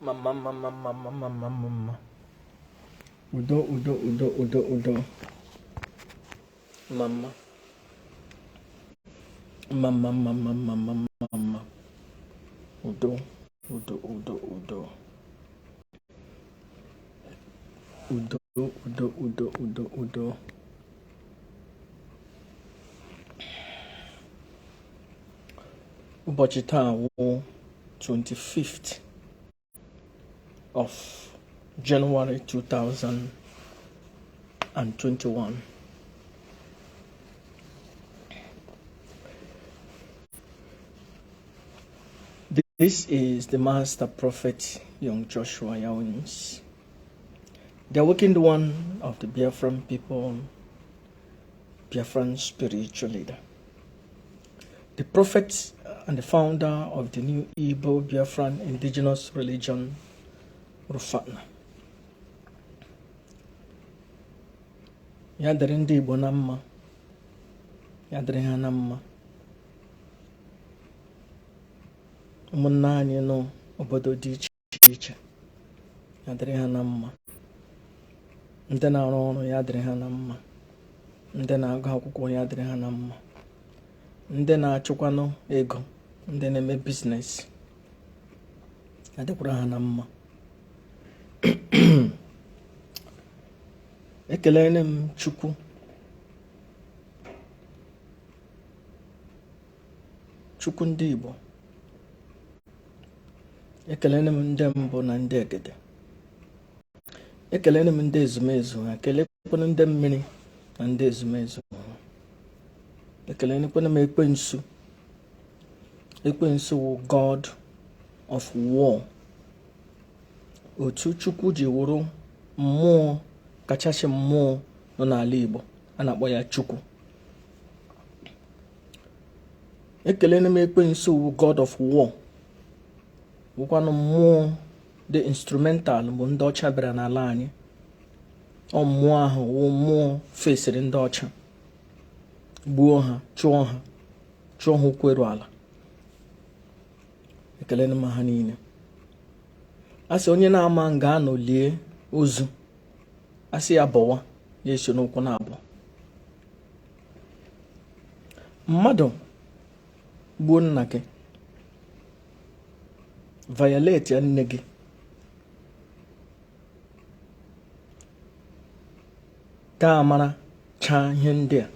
Mama. Udo. Mama. Udo. Udo. Ụbọchị taa wụ 25th of January 2021. This is the Master Prophet, young Joshua Yawins, the awakened one of the Biafran people, Biafran spiritual leader, the prophet and the founder of the new Igbo Biafran indigenous religion, Rufana. Ya dịrị ndị Igbo na mma, ya dịrị ha na mma. Ụmụnne anyị nọ obodo dị iche iche, ya dịrị ha na mma. Ndị na-arụ ọrụ, ya dịrị ha na mma. Ndị na-agụ akwụkwọ, ya dịrị ha na mma. Ndị na-achụkwanụ ego, ndị na-eme biznes, ya dịkwara ha na mma. Ekelele m Chukwu ndị Igbo. Ekelele m ndị mbụ na ndị egede. Ekelele m ndị ezumezu ha. Ekelekwana ndị mmiri na ndị ezumezu ha. Ekelekwana m Ekwensu. Ekwensu wụ God of War. Otu Chukwu ji wụrụ mmụọ kachasị mmụọ nọ n'ala Igbo, a na-akpọ ya Chukwu. Ekelele m Ekwensu wụ God of War. Wụkwanụ mmụọ dị instrumental bụ ndị ọcha bịara n'ala anyị. Ọ mmụọ ahụ wụ mmụọ fesiri ndị ọcha, gbuo ha, chụọ ha ụkwụ eru ala. Ekelele m ha niile. Asị onye na-ama nga anọ lie ozu, asị ya bọwa, ya esi n'ụkwụ na-abụ. Mmadụ gbuo nna gị, violate ya nne gị, gaa mara chaa ihe ndị a.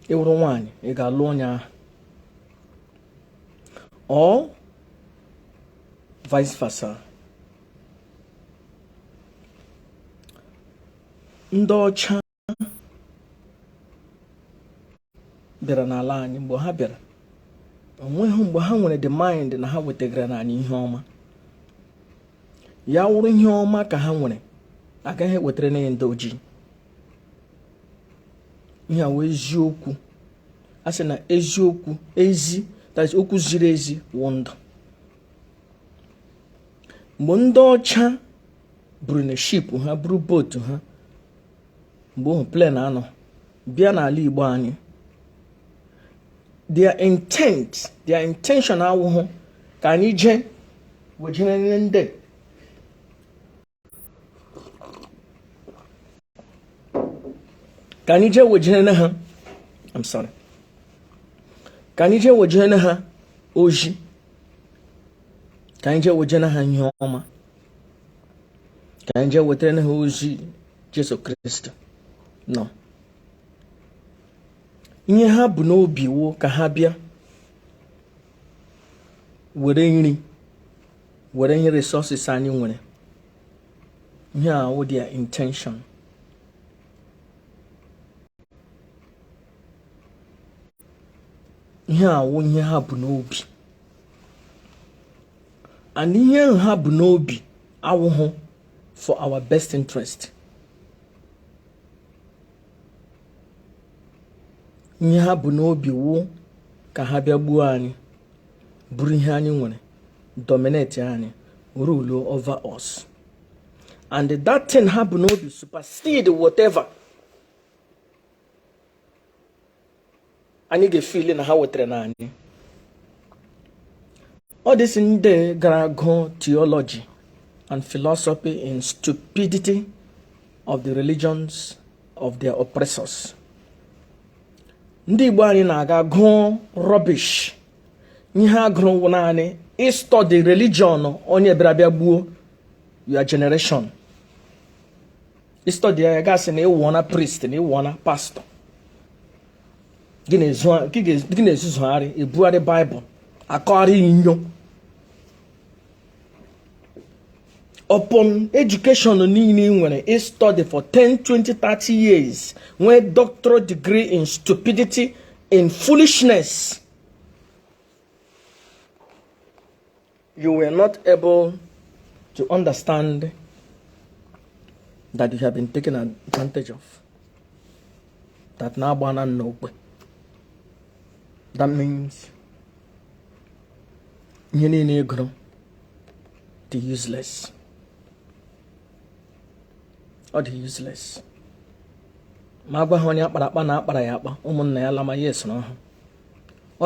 Ị wụrụ nwaanyị, ị ga-alụ onye ahụ, or vice versa. Ndị ọcha bịara n'ala anyị. Mgbe ha bịara, onweghị mgbe ha nwere the mind na ha wetagara na anyị ihe ọma. Ya wụrụ ihe ọma ka ha nwere, agaghị ewetara na ndị ojii. Ihe a wụ eziokwu. A sị na eziokwu, okwu ziri ezi wụ ndụ. Mgbe ndị ọcha buru na ship ha, buru boat ha, mgbe ohu plane anọ bịa n'ala Igbo anyị, their intention awụhụ ka anyị jee wejere ndị ka anyị jee wejere ha ka anyị jee wejere ha oji, ka anyị jee wejere ha ihe ọma, ka anyị jee wetara ha ozi Jesu Kristi. No. Ihe ha bụ n'obi wụ ka ha bịa were nri, were ihe resources anyị nwere. Ihe a wụ their intention. Ihe a wụ ihe ha bụ n'obi. And ihe ha bụ n'obi awụhụ for our best interest. Ihe ha bụ n'obi wụ ka ha bịa gbuo anyị, buru ihe anyị nwere, dominate anyị, rule over us. And that thing ha bụ n'obi supersede whatever anyị ga-efeel na ha wetara na anyị. All this in the go theology and philosophy in stupidity of the religions of their oppressors. Ndị Igbo anyị na-aga gụọ rubbish. Ihe agụrụ naanị study religion onye bịara bịa gbuo your generation. Study ya gasị na ịwụ na priest na ịwụ na pastor. Gị na-ezuzugharị ebugharị Bible akọrị inyo. Upon education niile nwere a study for 10, 20, 30 years, nwee doctorate degree in stupidity, in foolishness, you were not able to understand that you have been taken advantage of. That now no. That means you need to the useless. Or the useless. All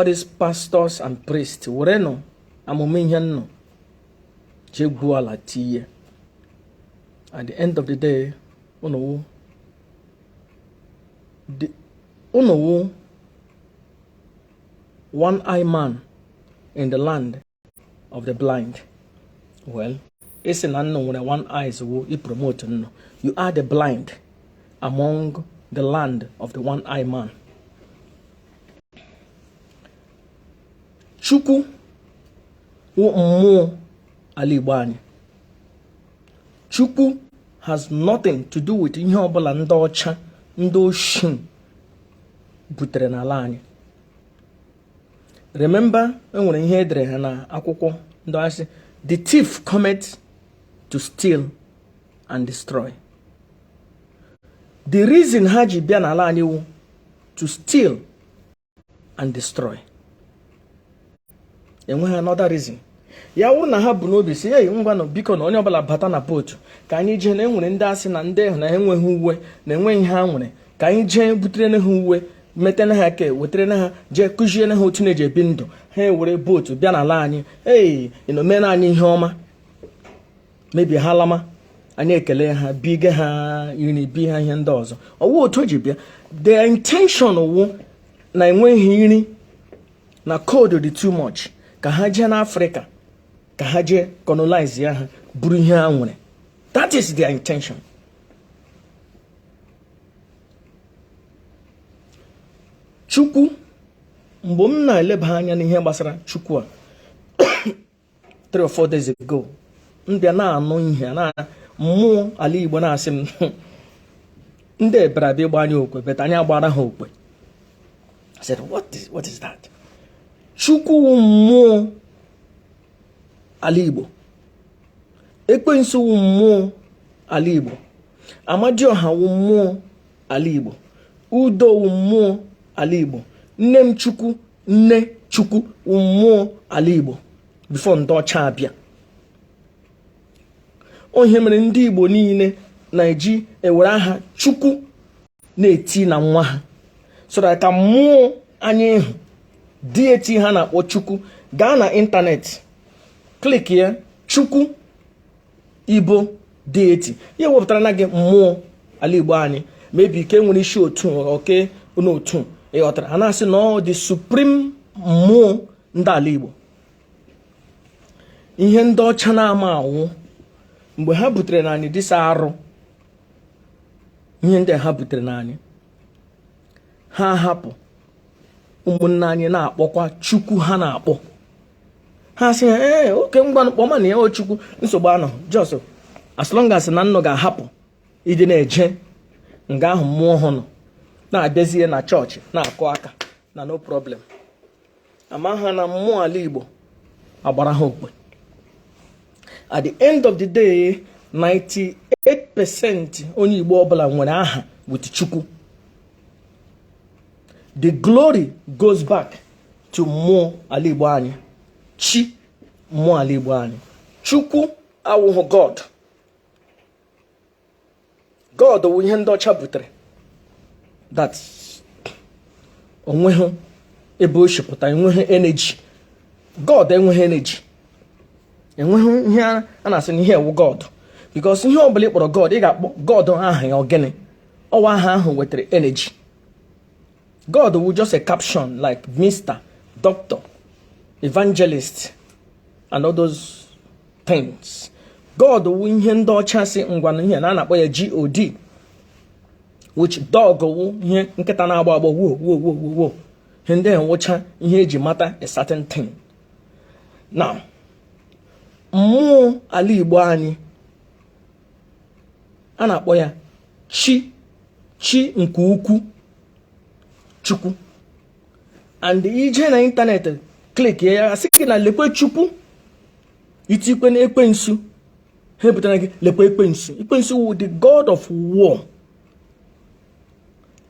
these pastors and priests, Ureno, Amuminyan, Jeguala Tia. At the end of the day, one-eye man in the land of the blind. Well, it's an unknown when one eye is you promote. You are the blind among the land of the one-eye man. Chiukwu Igbo alibani. Chiukwu has nothing to do with ihe ọbụla ndị ọcha ndị oshin butere n'ala anyị. Remember, enwere ihe edere ha na akwụkwọ ndị asị, the thief cometh to steal and destroy. The reason ha ji bịa n'ala anyị wụ to steal and destroy. Enweghị another reason. Ya wụrụ na ha bụ n'obi si, hey, ngwa nọ biko na onye ọbụla bata na boat ka anyị jee na enwere ndị asị na ndị na enweghị uwe na enweghị ha nwere ka anyị jee butere na ha uwe metene ha ke wetere na ha jee kụzie na ha otu na-eji ebi ndụ ha ewere boat bịa n'ala anyị hey ịnomena anyị ihe ọma mebi ha lama anyị ekele ha biga ha iri bi ha ihe ndị ọzọ ọwụ otu ji bịa their intention wụ na enweghị iri na code dị too much ka ha jee n'Africa ka ha jee colonize ya ha buru ihe ha nwere. That is their intention. Chukwu mgbe m na-eleba anya n'ihe gbasara Chukwu a 3 or 4 days ago ndị na-anụ ihe na mmụọ ala Igbo na-asị m ndị ebere abịa ịgba anyị okwe bet anyị agbara ha okwe. I said, what is that? Chukwu mmụọ ala Igbo, Ekwensu wu mmụọ ala Igbo, Amadioha wu mmụọ ala Igbo, Udo wu mmụọ ala Igbo, nne m Chukwu, nne Chukwu wu mmụọ ala Igbo before ndị ọcha abịa. Onye mere ndị Igbo niile na-eji ewere aha Chukwu na-eti na nwa ha so that ka mmụọ anyị ịhụ deity ha na-akpọ Chukwu gaa na ịntanetị click ya Chiukwu Igbo deity ya wepụtara na gị mmụọ ala Igbo anyị maybe ke nwere isi otu oke n'otu ịghọtara ha na-asị na the supreme mmụọ ndị ala Igbo. Ihe ndị ọcha na-ama awụ mgbe ha butere na anyị dịsa arụ ihe ndị ha butere na anyị ha hapụ ụmụnne anyị na-akpọkwa Chukwu ha na-akpọ ha sị oke ngwa kpọma na ya o Chukwu nsogbu anọ just as long as na nnọ ga-ahapụ ịdị na-eje nga ahụ mmụọ ha nọ na-abịazie na chọọchị na-akụ aka na no problem ama ha na mmụọ ala Igbo agbara ha okpe. At the end of the day 98% onye Igbo ọbụla nwere aha with Chukwu. The glory goes back to mmụọ ala Igbo anyị. Chi mmụọ ala Igbo anyị. Chukwu awụghị God. God wụ ihe ndị ọcha butere. That onweghị ebe o shipụta enweghị energy. God enweghị energy. enweghị ihe a na-asị na ihe ewu God, because ihe ọbụla ị kpọrọ God ị ga-akpọ God aha ya ogene ọwa aha ahụ wetara energy. God will just a caption like Mr. Doctor, Evangelist and all those things. God wu ihe ndị ọcha si ngwa ihe na na-akpọ ya God, which dog wu ihe nkịta na-agba agba wo ihe ndị enwecha ihe eji mata a certain thing. Now mmụọ ala Igbo anyị a na-akpọ ya chi nke ukwu, Chukwu. And ije na internet click ya asị gị na lekwe Chukwu itikwe na ekwensu, ha pụtara gị lekwe ekwensu. Ekwensu wu the god of war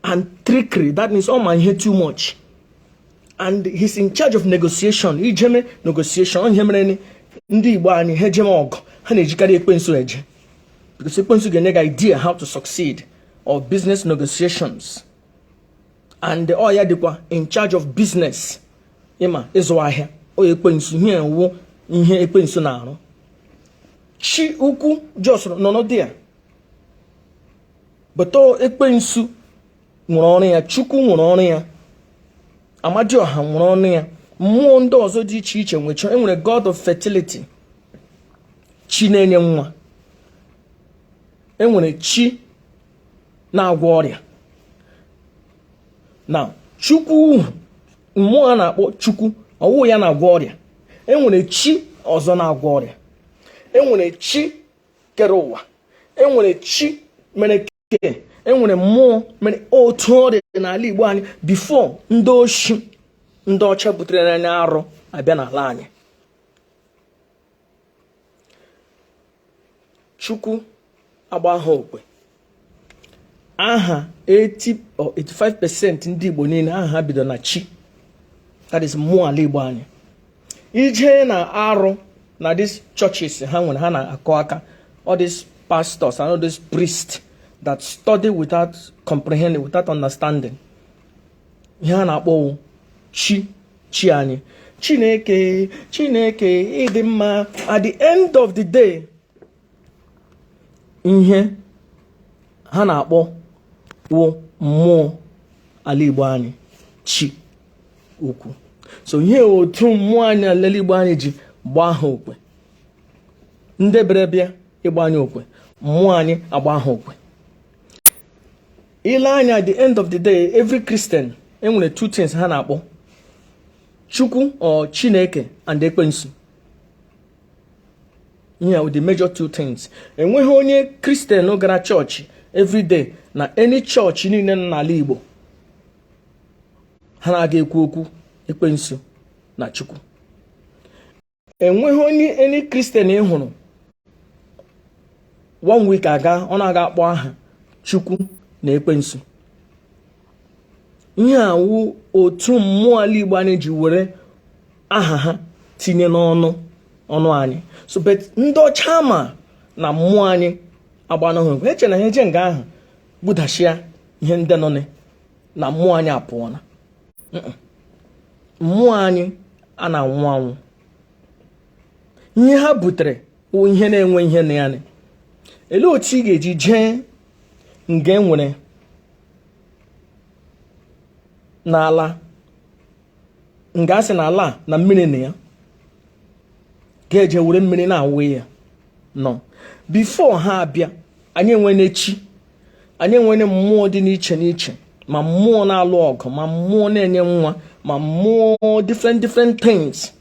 and trickery. That means all my ihe too much, and he's in charge of negotiation. Ijeme negotiation onye mere ndị Igbo anyị ha ejeme ọgụ ha na-ejikarị ekwensu eje, because ekwensu ga-enye gị idea how to succeed or business negotiations. And the ya dịkwa in charge of business, ịma ịzụ ahịa. O ekwensu ihe ewu ihe ekwensu na-arụ. Chi ukwu just nọ n'ọdị ya, but ekwensu nwere ọrụ ya, Chukwu nwere ọrụ ya, Amadioha nwere ọrụ ya, mmụọ ndị ọzọ dị iche iche nwecha. Enwere God of fertility, chi na-enye nwa. Enwere chi na-agwọ ọrịa. Now Chukwu, mmụọ a na-akpọ Chukwu ọwụ ya na-agwọ ọrịa. Enwere chi ọzọ na-agwọ ọrịa. Enwere chi kere ụwa. Enwere chi mere ke. Enwere mmụọ mere otu ọrịa n'ala Igbo anyị before ndị oshi ndị ọcha butere anya arụ abịa n'ala anyị. Chukwu agba ha okwe. Aha 80 or 85% ndị Igbo niile aha ha bido na chi. That is mmụọ ala Igbo anyị. Ije na arụ na these churches ha nwere ha na-akọ aka, all these pastors and all these priests that study without comprehending, without understanding. Ihe ha na-akpọ chi anyị. Chineke ịdị mma. At the end of the day, ihe ha na-akpọ wụ mmụọ ala Igbo anyị, chi ukwu. So ihe otu mmụọ anyị ala Igbo anyị ji gbaa ha okwe. Ndị bere bịa ịgba anyị okwe, mmụọ anyị agba ha okwe. Ile anya at the end of the day, every Christian enwere two things ha na-akpọ: Chukwu or Chineke and ekwensu. Yeah, with the major two things. Enweghị onye Christian gara church every day na any church niile n'ala Igbo ha na-aga ekwu okwu ekwensu na Chukwu. Enweghị onye any Christian ị hụrụ 1 week aga ọ na-aga akpọ aha Chukwu na ekwensu. Ihe a wụ otu mmụọ ala Igbo anyị ji were aha ha tinye n'ọnụ anyị. So but ndị ọcha ma na mmụọ anyị agbanahụ eche na ha eje nga ahụ gbudashia ihe ndị nọ na mmụọ anyị apụọ na. Mmụọ anyị a na-anwụ anwụ. Ihe ha butere wụ ihe na-enwe ihe na ya. Ele otu ị ga-eji jee nga enwere n'ala nga asị na ala na mmiri na ya ga-eje were mmiri na-awụ ya no. Before ha abịa anyị enwene chi, anyị enwene mmụọ dị n'iche n'iche, ma mmụọ na-alụ ọgụ, ma mmụọ na-enye nwa, ma mmụọ different things.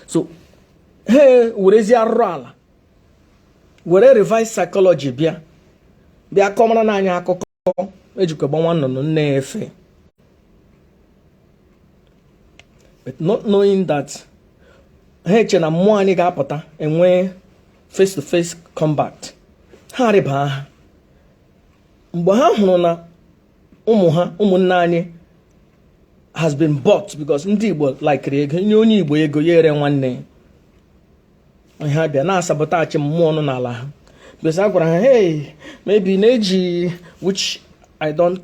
So he werezi arụrụ ala were reverse psychology bịa kọmara na anyị akụkọ ejikwa gbanwa nnụnụ nne efe, but not knowing that ha eche na mmụọ anyị ga-apụta enwe face to face combat. Ha rịba ha mgbe ha hụrụ na ụmụnne anyị has been bought, because ndị Igbo likere ego, nye onye Igbo ego ya ere nwanne ha bịa na-asabotachi mmụọ nọ n'ala ha. Because a gwara ha hey maybe na-eji, which I don't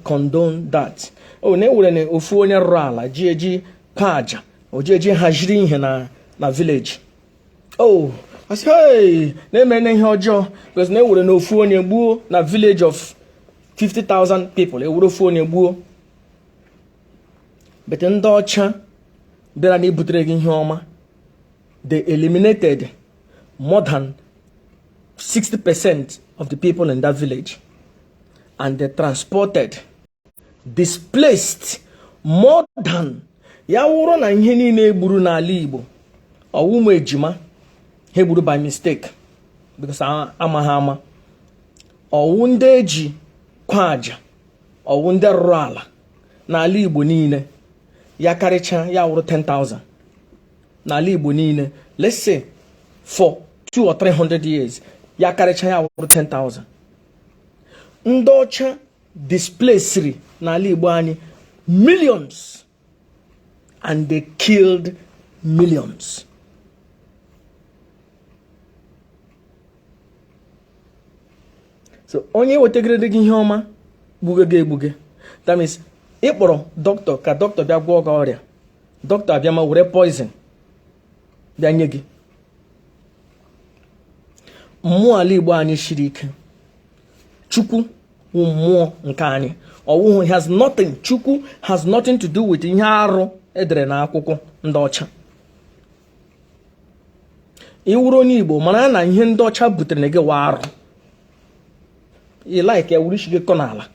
condone that. Na-ewere na ofu onye rụrụ ala ji eji kwa aja o ji eji haziri ihe na village Oh, I say, hey, na-eme ihe ọjọọ because na ewere n'ofu onye gbuo na village of 50,000 people. Ewere ofu onye gbuo. But ndị ọcha bịara na ibutere gị ihe ọma. They eliminated more than 60% of the people in that village. And they transported, displaced more than ya wụrụ na ihe niile egburu n'ala Igbo ọwụmụ ejima ha egburu by mistake because amaghị ama ọwụ ndị eji kwa aja ọwụ ndị rụrụ ala n'ala Igbo niile ya karịcha ya wụrụ 10,000 n'ala Igbo niile, let's say for 200 or 300 years ya karịcha ya wụrụ 10,000. Ndị ọcha displaced n'ala Igbo anyị millions and they killed millions. So onye wetegere gị ihe ọma gbuge gị egbuge. That means ịkpọrọ doctor ka doctor bịa gwọọ gị ọrịa, doctor abịa ma were poison bịa nye gị. Mmụọ ala Igbo anyị shiri ike. Chukwu mmụọ nke anyị ọwụhụ has nothing, Chukwu has nothing to do with ihe arụ edere na akwụkwọ ndị ọcha. Iwuru onye Igbo mara na ihe ndị ọcha butere na gị wa arụ. Like ya wurishi gị kọ n'ala.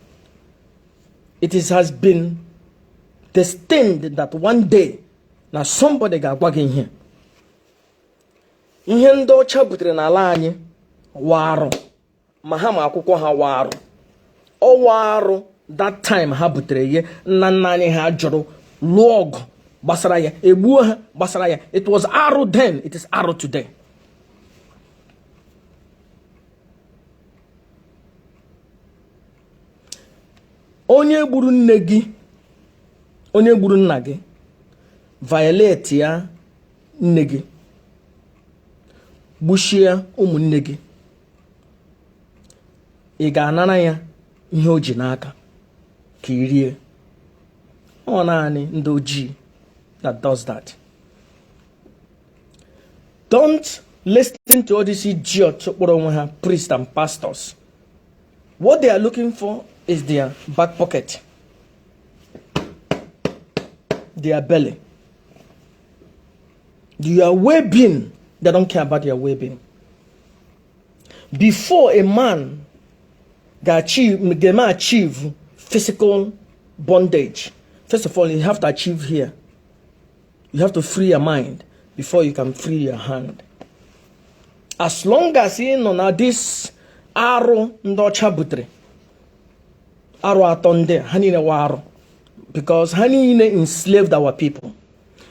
It has been destined that one day na somebody ga-agwa gị ihe. Ihe ndị ọcha butere n'ala anyị wa arụ. Ma ha ma akwụkwọ ha wa arụ. Ọwa arụ that time ha butere ihe nna nna anyị ha jụrụ lụọ ọgụ gbasara ya, egbuo ha gbasara ya. It was arụ then, it is arụ today. Onye gburu nne gị, onye gburu nna gị, violate ya nne gị, gbuchie ụmụnne gị, ị ga-anara ya ihe o ji n'aka ka i rie. Ọ naanị ndị ojii that does that. Don't listen to all these idiots kpọrọ onwe ha priests and pastors. What they are looking for is their back pocket, their belly. Your well-being, they don't care about your well-being. Before a man can achieve physical bondage, first of all, you have to achieve here. You have to free your mind before you can free your hand. As long as you know now this arụ ndị ọcha butere, arụ atọ ndị ha niile wa arụ, because ha niile enslaved our people.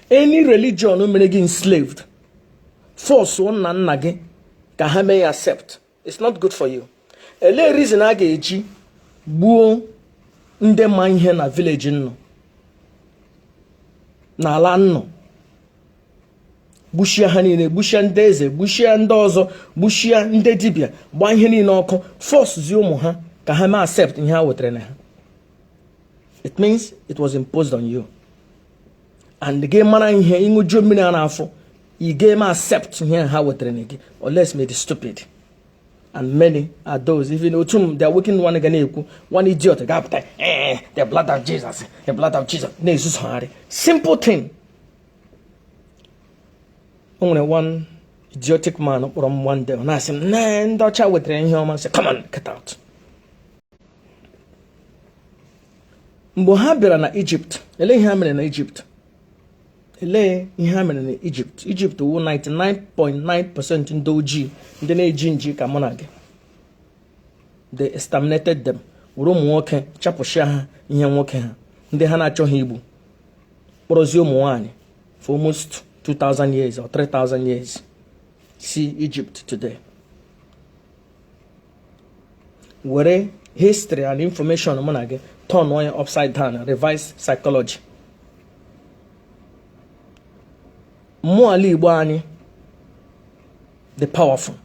Any religion mere gị enslaved, force nna nna gị ka ha mee accept, it's not good for you. Ele reason a ga-eji gbuo ndị ma ihe na village nnọ, n'ala nnọ, gbuchie ha niile, gbuchie ndị eze, gbuchie ndị ọzọ, gbuchie ndị dibịa, gbaa ihe niile ọkụ, force zi ụmụ ha ka ha mee accept ihe ha wetara na ha. It means it was imposed on you. And gị mara ihe ịṅụjuo mmiri a n'afọ, ị ga-eme accept ihe ha wetara na gị, or let's make it stupid. And many are those, even otum they are working one again, one idiot, the blood of Jesus, the blood of Jesus. Simple thing. Only one idiotic man from one day, and I said, nah, don't chat with him. I said, come on, get out. Mbohabira na Egypt, ele hamene na Egypt. Ele hamene na Egypt. Egypt who 99.9% in doji, ndị na-eji nji ka monarchy. They exterminated them. Wuru nwoke chapụsịa ha ihe nwoke ha. Ndị ha na-achọghị igbu. Kpọrọzie ụmụ nwanyị for almost 2,000 years or 3,000 years. See Egypt today. Were history and information monarchy turn one upside down, revise psychology. Mmụọ ala Igbo anyị the powerful.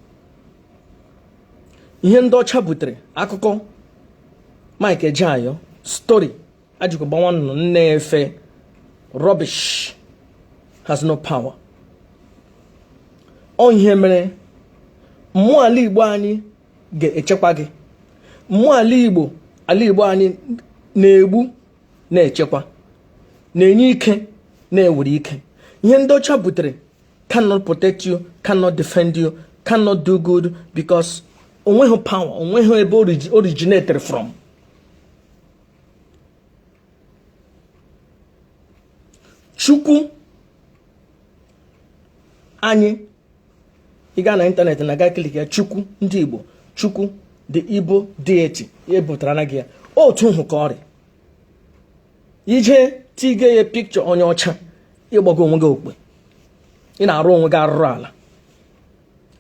Ihe ndị ọcha butere akụkọ Mike Ejeayo story ajụkọ gbanwa nnụnụ nne efe rubbish has no power. ihe mere mmụọ ala Igbo anyị ga-echekwa gị. Mmụọ ala Igbo anyị na-egbu na-echekwa, na-enye ike na-ewere ike. Ihe ndị ọcha butere cannot protect you, cannot defend you, cannot do good because onweghị power, onweghị ebe originated from. Chukwu anyị, ị gaa na ịntanetị na gaa klik ya Chukwu ndị Igbo, Chukwu the Igbo deity, ihe pụtara na gị ya otu nhụ ka ọrịa. Ije tige ya pikchọ onye ọcha, ịgbago onwe gị okpe, ị na-arụ onwe gị arụrụ ala.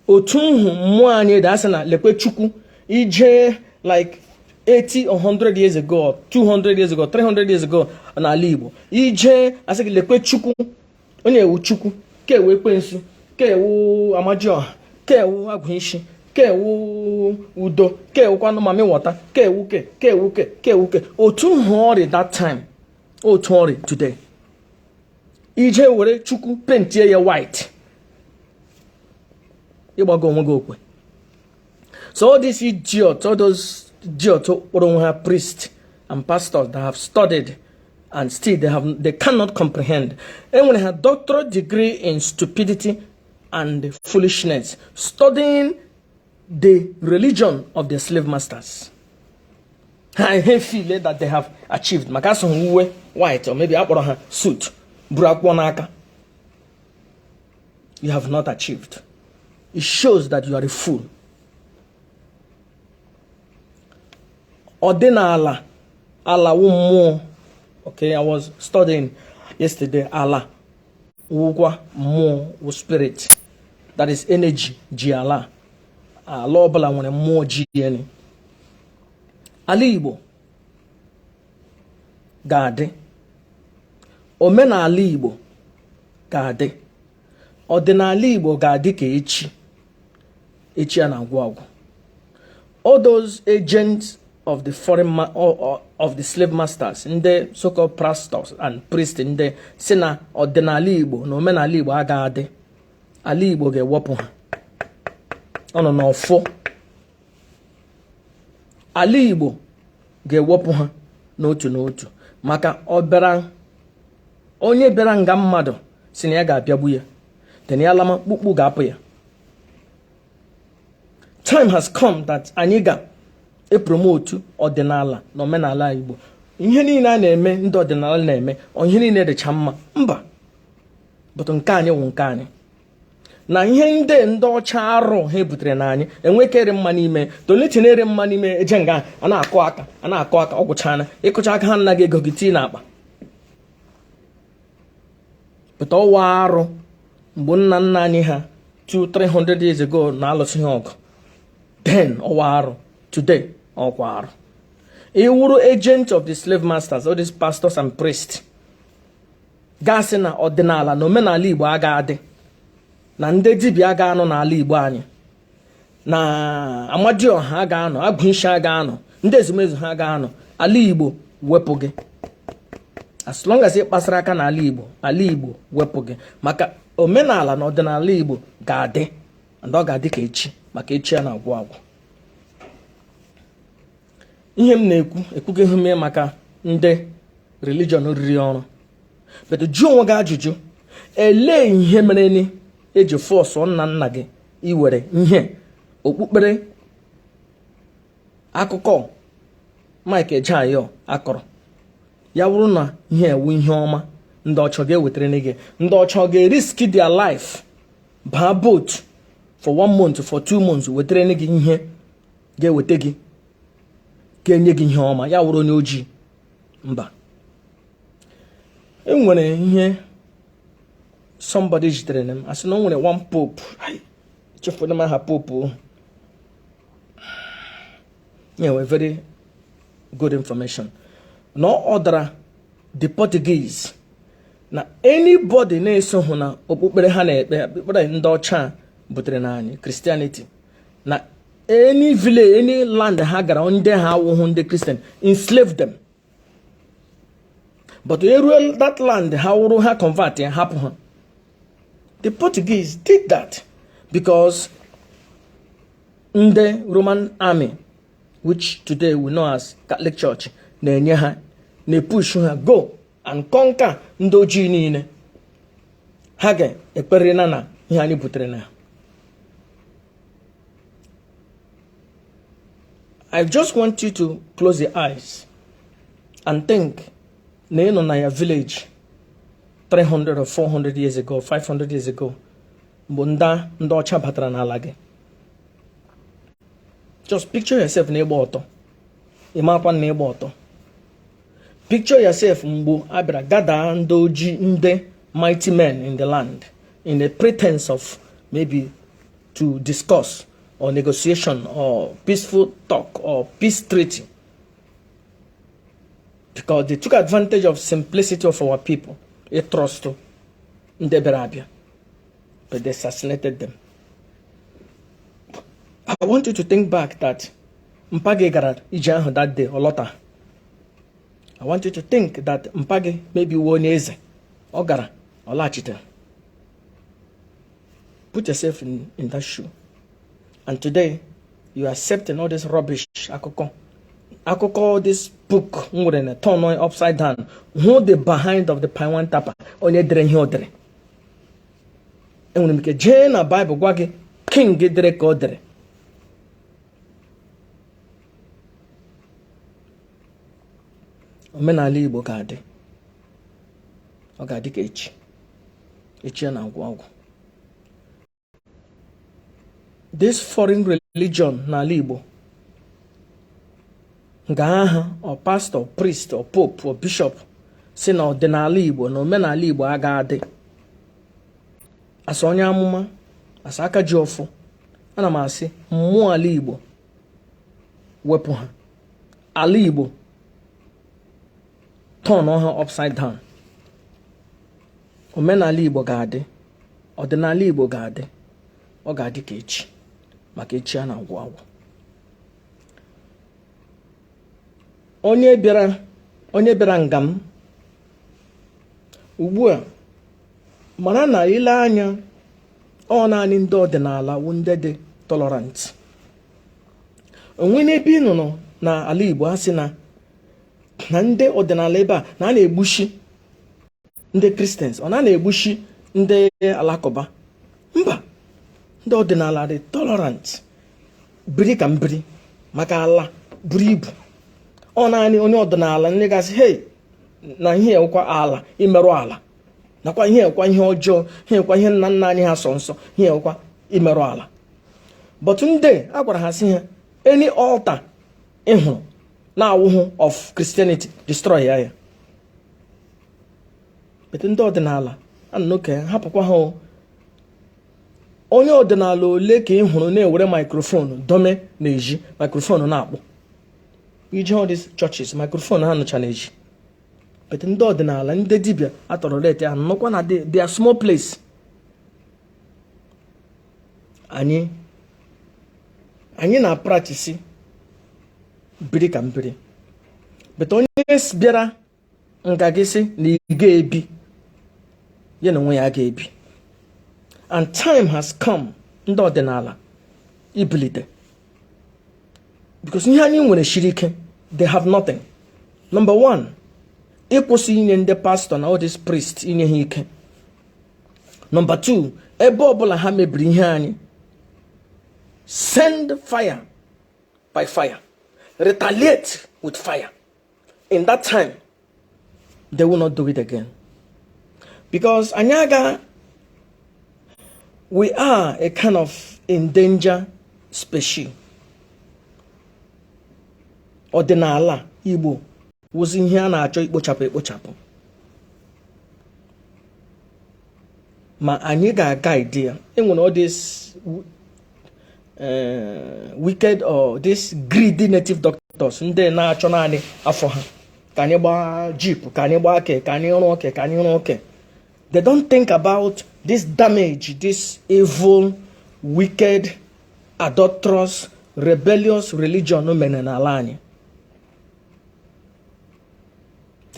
Otu nhụ mmụọ anyị dị asị na lekwe Chukwu ije like 80 or 100 years ago, 200 years ago, 300 years ago n'ala Igbo. Ije asị gị lekwe Chukwu, onye ewu Chukwu, ka ewu Ekwensu, ka ewu Amadioha, ka ewu Agụishi, ka ewu Udo, ka ewu kwanụ Mami Wọta, ka ewu ke. Otu nhụ ọrịa that time, otu ọrịa today. Ije were Chukwu pentie ya white, ịgbago onwe gị okwe. So all these idiots, all those idiots who have priests and pastors that have studied and still they cannot comprehend. And when they have doctorate degree in stupidity and foolishness, studying the religion of their slave masters, I feel that they have achieved. Makaso white or maybe Abraham suit, Burakwanaka. You have not achieved. It shows that you are a fool. Ordinala, Allah more. Okay, I was studying yesterday. Allah, Ugwa more spirit. That is energy. G Allah. Allah bala wane more G any. Ali Igbo gade. Omena Ali Igbo gade. Ordinala Igbo gade ke echi. Echi anagwago. All those agents of the foreign of the slave masters in the so-called pastors and priests in the sina ordinala Igbo na omenala Igbo agade. Ala Igbo ga-ewepụ ha. Ono no fo. Ala Igbo ga-ewepụ ha n'otu n'otu maka obera onye bịara nga mmadụ si na ya ga-abịagbu ya. Then ya lama kpukpu ga-apụ ya. Time has come that anyị ga-epromote ọdịnala na omenala Igbo. Ihe niile a na-eme ndị ọdịnala na-eme, ihe niile dịcha mma. Mba. But nke anyị wụ nke anyị. Na ihe ndị ọcha arụ ha butere na anyị enwekere mma n'ime, tolitinere mma n'ime eje nga a na-akụ aka ọgwụchana ịkụcha aka ha anaghị ego gị tii n'akpa. But ọwa arụ mgbe nna anyị ha 200-300 years ago na-alụsị ha ọgụ. Then ọwa arụ today ọkwa arụ. Iwuru agent of the slave masters, all these pastors and priests. Gasị na ọdịnala na omenala Igbo aga adị. Na ndị dibịa ga-anọ n'ala Igbo anyị. Na Amadioha ga-anọ, Agụishi ga-anọ, ndị ezumezu ha ga-anọ. Ala Igbo wepụ gị. As long as ị kpasara aka n'ala Igbo, ala Igbo wepụ gị. Maka omenala na ọdịnala Igbo ga-adị. And ọ ga-adị ka echi, maka echi ya na-agwụ agwụ. Ihe m na-ekwu, ekwughị ihe maka ndị religion riri ọrụ. But jụọ onwe gị ajụjụ, elee ihe mere ni eji fọsụ nna gị iwere ihe okpukpere akụkọ Mike Ejeayo akọrọ ya wụrụ na ihe ewu ihe ọma ndị ọcha ga-ewetara gị, ndị ọcha ga-risk their life baa boat for 1 month for 2 months wetara gị ihe ga-eweta gị ga-enye gị ihe ọma ya wụrụ onye ojii. Mba, enwere ihe somebody jitere them. I said, no, when one pope, just for them, I have pope. Yeah, very good information. No other, the Portuguese. Now, anybody knows so na opupere hane, people in Dutcha, but Christianity. Now, any village, any land, hagar on there, how the Christian enslaved them. But that land, how convert and happen. The Portuguese did that. because the Roman army, which today we know as Catholic Church, they push her go and conquer ndị ojii niile. Ha ga-ekpere na ihe anyị butere na. I just want you to close your eyes and think na ị nọ na your village 300 or 400 years ago, 500 years ago, mgbe ndị ọcha batara n'ala gị. Just picture yourself n'ịgba ọtọ. Ịmakwa na ịgba ọtọ. Picture yourself mgbe abịara gather ndị ojii, ndị mighty men in the land, in a pretense of maybe to discuss or negotiation or peaceful talk or peace treaty. Because they took advantage of simplicity of our people. A trust to Ndeberabia. But they assassinated them. I want you to think back that Mpage Garad Ijahu that day, Olota. I want you to think that Mpage maybe Woneze, Ogara, Olachite. Put yourself in that shoe. And today, you are accepting all this rubbish. Akoko, this book, turn on upside down. Hold the behind of the Paiwan Tapa. Onye dere ihe odere. And when we get na Bible, gwagi king gedere ka odere. Omenala Igbo ka adị. Ọ ga-adị ka echi. Echi ya na-agwụ agwụ. This foreign religion n'ala Igbo, nga or pastor, priest, or pope, or bishop, si na ọdịnala Igbo na omenala Igbo aga adị. Asa onye amụma, asa aka ji ọfụ, ana m asị mmụọ ala Igbo wepụ ha. Ala Igbo turn on her upside down. Omenala Igbo ga-adị, ọdịnala Igbo ga-adị, ọ ga-adị ka echi, maka echi a na-agwụ agwụ. Onye bịara ngam ugbu a mara na ile anya ọ naanị ndị ọdịnala wụ ndị dị tolerant. Onwe n'ebe ị nọ na ala Igbo a sị na ndị ọdịnala ebe a na na-egbushi ndị Christians, ọ na-egbushi ndị Alakụba. Mba, ndị ọdịnala dị tolerant, biri ka mbiri, maka ala buru ibu. Ọ naanị onye ọdịnala ndị gasị hey na ihe ekwa ala imerụ ala, nakwa ihe ekwa ihe ọjọọ, ihe ekwa ihe nna nna anyị ha sọ nsọ, ihe ekwa imerụ ala. But ndị a gwara ha sị ha any altar ịhụrụ na-awụhụ of Christianity, destroy ya. But ndị ọdịnala anụke hapụkwa ha. Onye ọdịnala ole ka ị hụrụ na-ewere microphone dome na-eji microphone na-akpụ. Iji all these churches microphone ha nụcha na-eji. But ndị ọdịnala, ndị dibịa atọrọ rete ya nọkwa na their small place. Anyị na-practice biri ka mbiri. But onye bịara nga gị sị na ị ga-ebi, ya na onwe ya ga-ebi. And time has come, ndị ọdịnala ibilite. Because ihe anyị nwere shiri ike, they have nothing. Number one, ịkwụsị inye ndị pastor na all these priests inye ha ike. Number two, ebe ọbụla ha mebiri ihe anyị, send fire by fire, retaliate with fire. In that time, they will not do it again. Because anyaga, we are a kind of endangered species. Ọdịnala Igbo wụzi ihe a na-achọ ikpochapụ. Ma anyị ga-aga idea. Enwere all this wicked or this greedy native doctors ndị na-achọ naanị afọ ha. Ka anyị gbaa jeep, ka anyị gbaa ke, ka anyị rụọ oke. They don't think about this damage, this evil, wicked, adulterous, rebellious religion no men n'ala anyị.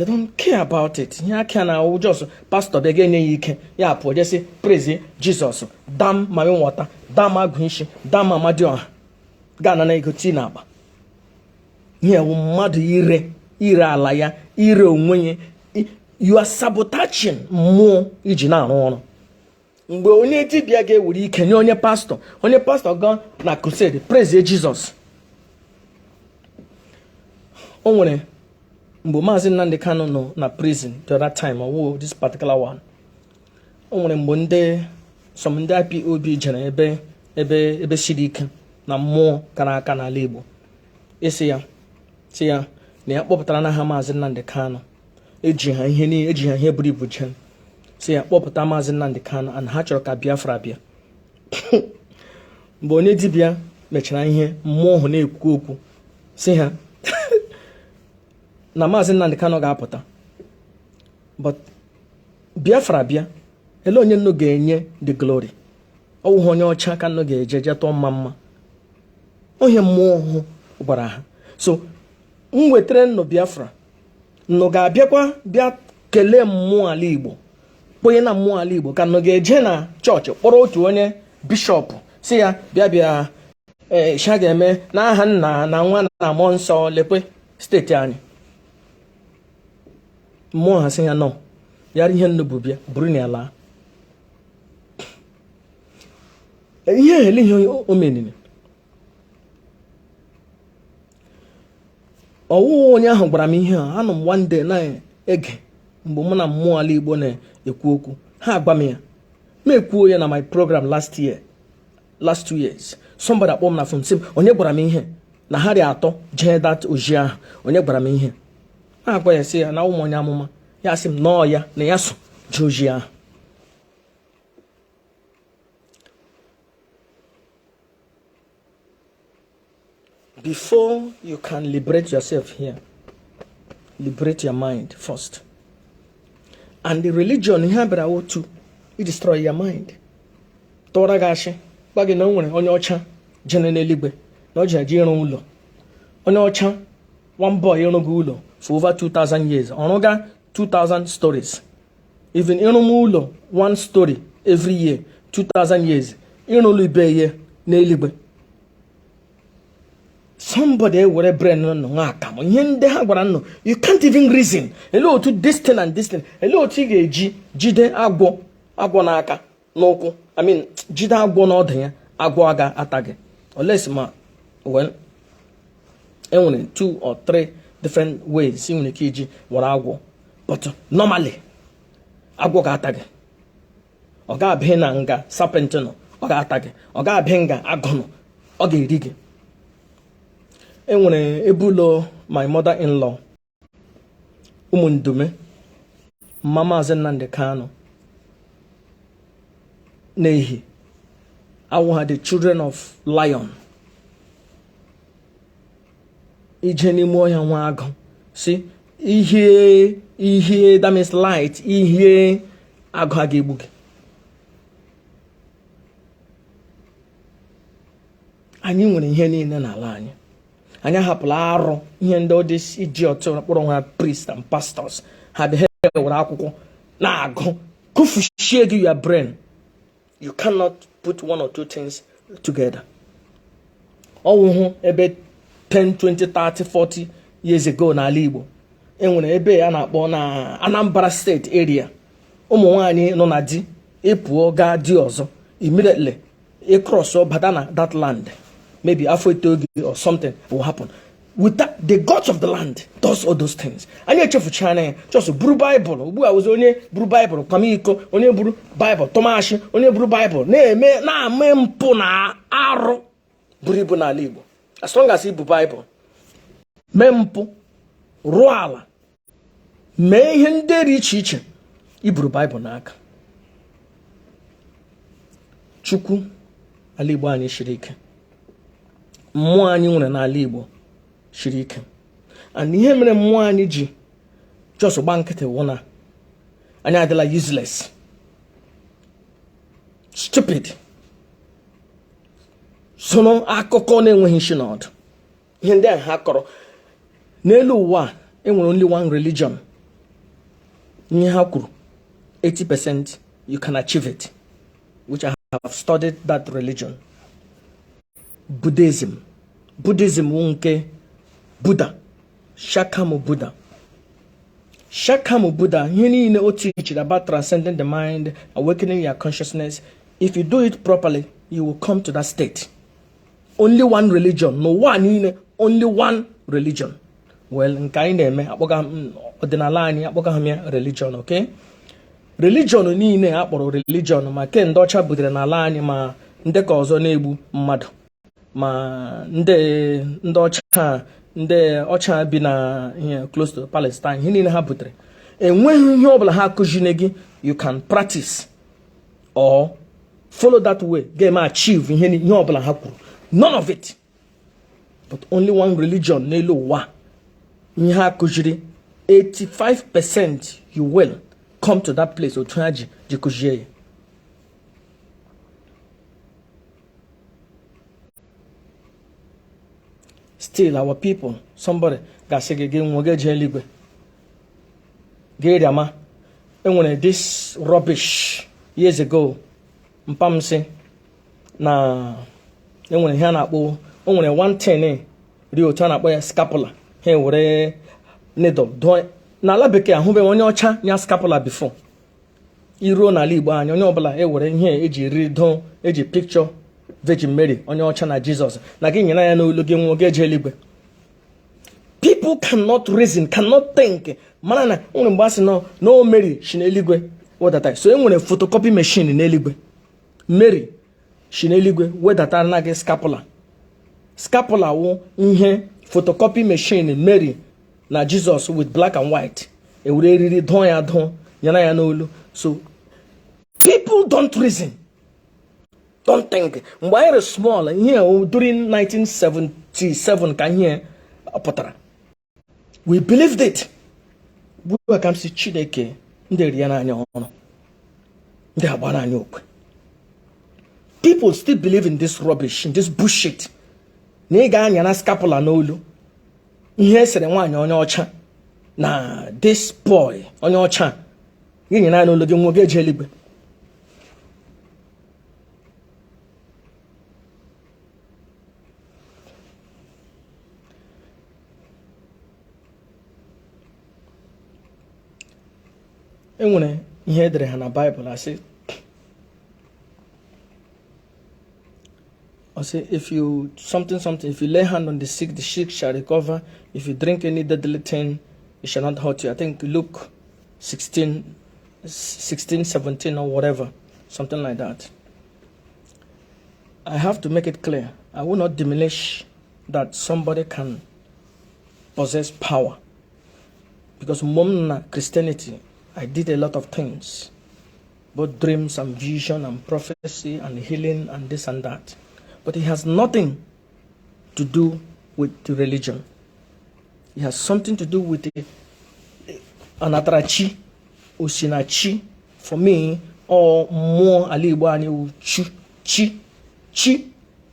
They don't care about it. Yeah, can I just pastor begin you yeah, for just say praise Jesus. Damn my own water, damn my green, damn my dear. Gana na ego tinaba. Yeah, mmadụ ire ala ya, ire onwenye. You are sabotaging mmụọ iji na-arụ ọrụ. Mgbe onye dibịa ga-ewere ike nye onye pastor ga na crusade praise Jesus. O nwere mgbe Maazị Nnamdi Kanu nọ na prison the other time, or this particular one. O nwere mgbe some ndị IPOB jere ebe siri ike na mmụọ kara aka n'ala Igbo. Isi ya na ya kpọpụtara na ha Maazị Nnamdi Kanu. Eji ha ihe buru ibu jen. Si ya kpọpụta Maazị Nnamdi Kanu and ha chọrọ ka Biafra bịa. Mgbe onye dibịa mechara ihe, mmụọ ahụ na-ekwu okwu si ha na Maazị Nnamdi Kanu ga-apụta, but Biafra bịa, ele onye nno ga-enye the glory. Ọwụghị onye ọcha ka nno ga-eje tụọ mma. Onye mmụọ ọhụụ gwara ha. So m wetara nnụ Biafra, nnụ ga-abịakwa bịa kelee mmụọ ala Igbo, kwenye na mmụọ ala Igbo ka nnụ ga-eje na chọọchị kpọrọ otu onye bishọp si ya bịa sha ga-eme n'aha Nna na Nwa na Mmụọ Nsọ lekwe steeti anyị. Mmụọ ha sị ya nọ yara ihe nnụ bụ bịa buru na ala. Ihe hele ihe omenini. Ọwụwa onye ahụ gwara m ihe a, anọ m one day na-ege mgbe mụ na mmụọ ala Igbo na-ekwu okwu. Ha agwa m ya, ma ekwuo ya na my program last 2 years. Somebody akpọ m na phone sị m, onye gwara m ihe na ha dị atọ jee that oji ahụ, onye gwara m ihe. Ha agwa ya sị ya na ụmụ onye amụma, ya sị m nọọ ya na ya so jee oji ahụ. Before you can liberate yourself here, liberate your mind first. And the religion here brought to it destroy your mind. Tora gashi, bagi na nwere onye ọcha jene n'eligwe na oji aji ịrụ ụlọ. Onye ọcha one boy ịrụgo ụlọ for over 2000 years. Ọrụga 2000 stories. Even ịrụ ụlọ one story every year 2000 years. Ịrụ ụlọ ibe ihe n'eligwe. Somebody with a brain no you can't even reason. Hello to this thing and this thing. Hello to jide agwo naka n'okwu. I mean jide agwo n'ọdụ ya, agwo aga atage. Unless well, only 2 or 3 different ways you can iji wara agwo. But normally agwo ga atage. Oga abhe na nga serpent no, oga atage. Oga abhe nga agono, oga erige. Enwere ebulo my mother-in-law umundume Mama Nnamdi Kanu nehi awu had the children of lion ijeni mo ya nwa agụ si ihe that means light ihe agụ aga egbu gị. Anyị nwere ihe niile n'ala anyị. Anya hapụla arụ ihe ndị this idiot kpọrọ nwa priests and pastors had held akwụkwọ na-agụ kufushie gị your brain. You cannot put 1 or 2 things together. Ọwụhụ ebe 10, 20, 30, 40 years ago n'ala Igbo enwere ebe a na-akpọ na Anambra State area. Ụmụ nwaanyị nọ na di ịpụọ gaa di ọzọ immediately cross bata na that land. Maybe after or something will happen. With that, the gods of the land does all those things. And you check for China, just brew Bible. I was only brew Bible. Kamiko, only brew Bible. Tomashi, only brew Bible. Ne, na mempuna aro. Buribu na libo. As long as he brew Bible. Mempo, roala. Me hende richiche. He brew Bible naka. Chukwu, alibo ani shirike. Mmụọ anyị nwere n'ala Igbo shiri ike. And ihe mere mmụọ anyị ji just gba nkịtị wụ na anyị adịla useless, stupid, sono akụkọ na-enweghị isi na ọdụ. Ihe ndị ahụ ha kọrọ n'elu ụwa enwere only one religion 80% you can achieve it, which I have studied that religion. Buddhism wonke Buddha, Shakamu Buddha. Shakamu Buddha, he teach about transcending the mind, awakening your consciousness. If you do it properly, you will come to that state. Only one religion, no one, only one religion. Well, in kind of religion, okay? Religion niile akpọrọ religion ma ke ndị ọcha butere n'ala anyị ma ndị ka ọzọ na-egbu mmadụ ma ndị ọcha bi na close to Palestine ihe niile ha butere enweghị ihe ọbụla ha akụzine gị you can practice or follow that way game achieve ihe ọbụla ha kwuru, none of it, but only one religion n'elu ụwa ihe ha akụziri 85% you will come to that place otu ha ji kụzie ya. Still our people, somebody ga-asị gị nwa gị jee eluigwe ga-eriama enwere this rubbish years ago mpam sị na enwere ihe a na-akpọ o nwere 110 ri otu a na-akpọ ya scapula ha were needle dụọ n'ala bekee ahụbeghị onye ọcha nya scapula before iruo n'ala Igbo anyị onye ọbụla ewere ihe eji eri dụọ eji picture Virgin Mary onye ọcha na Jesus na gị nyere ya n'olu gị nwa ga-eje eluigwe. People cannot reason, cannot think. Mana na nwere mgbe asị no Mary shi n'eluigwe wedata so enwere photocopy machine n'eluigwe. Mary shi n'eluigwe wedata na gị scapula wụ ihe photocopy machine Mary na Jesus with black and white ewere eriri dụọ ya dụọ nyere ya n'olu. So people don't reason, don't think. Mgbe anyị were small here during 1977 ka ihe pụtara, we believed it. We can see Chineke ndị ri ya n'anya ọnụ ndị agba n'anya okwe. People still believe in this rubbish, in this bullshit. Na ị ga-anya na scapula n'olu ihe esere nwaanyị onye ọcha na this boy onye ọcha gị nye na n'olu gị nwa ga-eje eluigwe. Enwere ihe edere ha na Bible asị if you if you lay hand on the sick shall recover. If you drink any deadly thing, it shall not hurt you. I think Luke 16, 17 or whatever, something like that. I have to make it clear. I will not diminish that somebody can possess power, because Mom Christianity, I did a lot of things, both dreams and vision and prophecy and healing and this and that. But it has nothing to do with the religion. It has something to do with the anatrachi, osinachi, for me, or more ali Igbo chi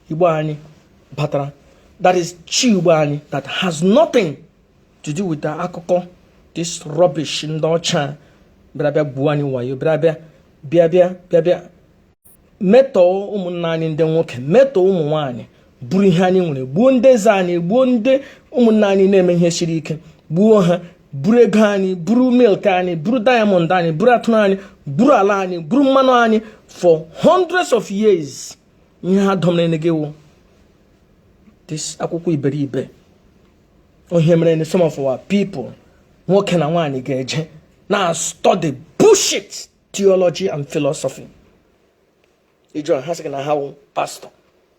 Igbo batra. That is chi Igbo that has nothing to do with the akoko, this rubbish in the brabia buani wayo brabia meto ụmụnna anyị ndị nwoke meto ụmụ nwaanyị buru ihe anyị nwere gbuo ndị eze anyị gbuo ndị ụmụnna anyị na-eme ihe siri ike gbuo ha buru ego anyị buru milk anyị buru diamond anyị buru atụrụ anyị buru ala anyị buru mmanụ anyị for hundreds of years. Ihe ha domere negewo this akwụkwọ iberibe ohe mere na some of our people nwoke na nwaanyị ga-eje na study bullshit theology and philosophy. John has how pastor,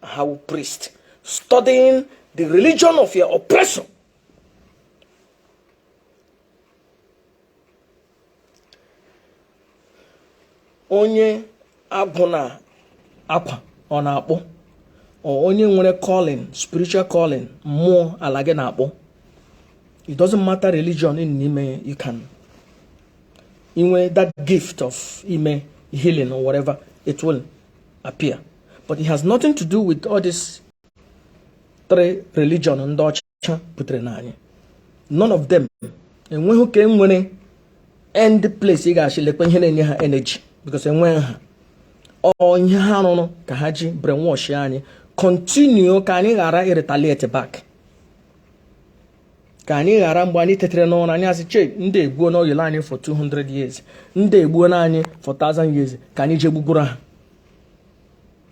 how priest, studying the religion of your oppressor. Onye aguna akwa ona akpọ, or onye nwere calling, spiritual calling, more alage na akpọ. It doesn't matter religion in ime you can. In that gift of ime healing or whatever, it will appear, but it has nothing to do with all this three religion and putre nani. None of them. And when who came when end place ị ga-achị lekwe ihe na-enye ha energy because enwe ha ihe ha rụrụ ka ha ji brainwash anyị continue ka anyị ghara retaliate back, ka anyị ghara mgbe anyị tetere n'ụra anyị asị che ndị egbuo n'oyile anyị for 200 years, ndị egbuo na anyị for 1000 years, ka anyị je gbugburu ha.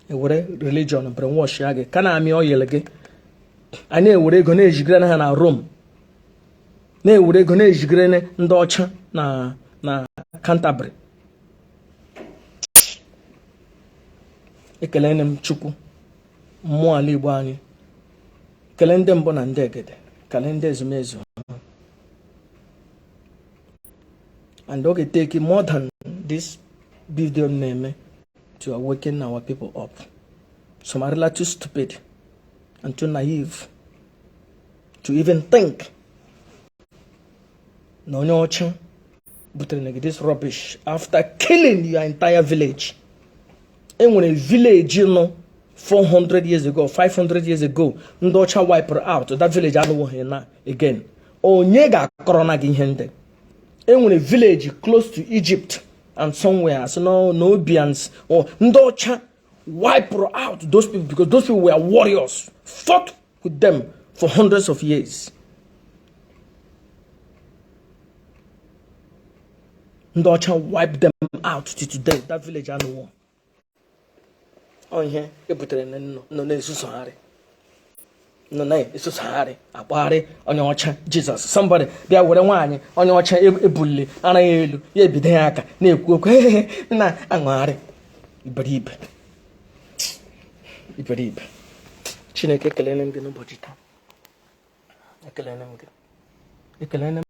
Ewere religion brainwash ya gị ka na-amị oyile gị. Anyị ewere ego na-ejigere ha na Rome, na-ewere ego na-ejigere ndị ọcha na Canterbury. Ekelene m Chukwu, mmụọ ala Igbo anyị, kele ndị mbụ na ndị egede, kele ndị ezumezu. And okay, take more than this video name to awaken our people up. Some are really too stupid and too naive to even think. No, but this rubbish after killing your entire village. And when a village, 400 years ago, 500 years ago, Ndocha wipe her out. That village, I don't want her again. Oh, nyega corona gihende. And when a village close to Egypt and somewhere, so no Nubians or Ndocha wipe her out. Those people, because those people were warriors, fought with them for hundreds of years. Ndocha wiped them out to today. That village, I know. Oh yeah, you put it in no necessary. No, it's so sorry. A body on your chan, Jesus. Somebody there with a wine on your chan, a bully, and I ye be there. Near cook, na, and worry. Ibrib. Chineke Kelenem Gino Bojita. Ekelenem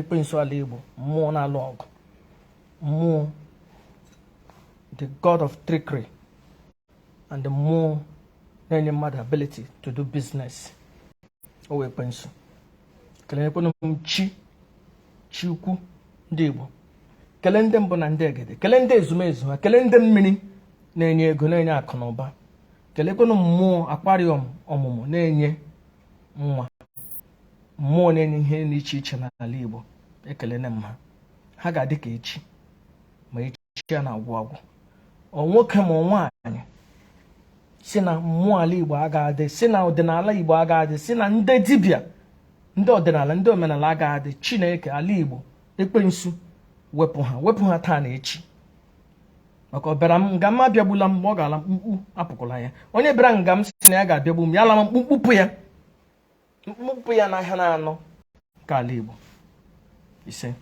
Prince Alibo, Mona Log, Mo, the god of trickery. And the more any mad ability to do business. Owe penso. Kele epono Chiukwu Igbo. Kele ndị mbụ na ndị egede. Kele ndị ezumezu ha. Kele ndị mmiri na-enye ego na-enye akụ na ụba. Kele epono mmụọ aquarium ọmụmụ na-enye nwa. Mmụọ na-enye ihe n'iche iche n'ala Igbo. Ekele na m ha. Ha ga-adị ka echi. Ma echi ya na-agwụ agwụ. Ọ nwoke ma nwaanyị. Si na mmụọ ala Igbo agaghị, si na ọdịnala Igbo agaghị, si na ndị dibịa, ndị ọdịnala, ndị omenala agaghị, Chineke ala Igbo ekwensu wepụ ha taa na echi. Maka ọ bịara m nga m abịagbula m, ọ ga-ala mkpukpu apụkwala ya. Onye bịara nga m si na ya ga-abịagbu m, ya ala m mkpukpu ya n'ahịa na anọ ka ala Igbo. Ise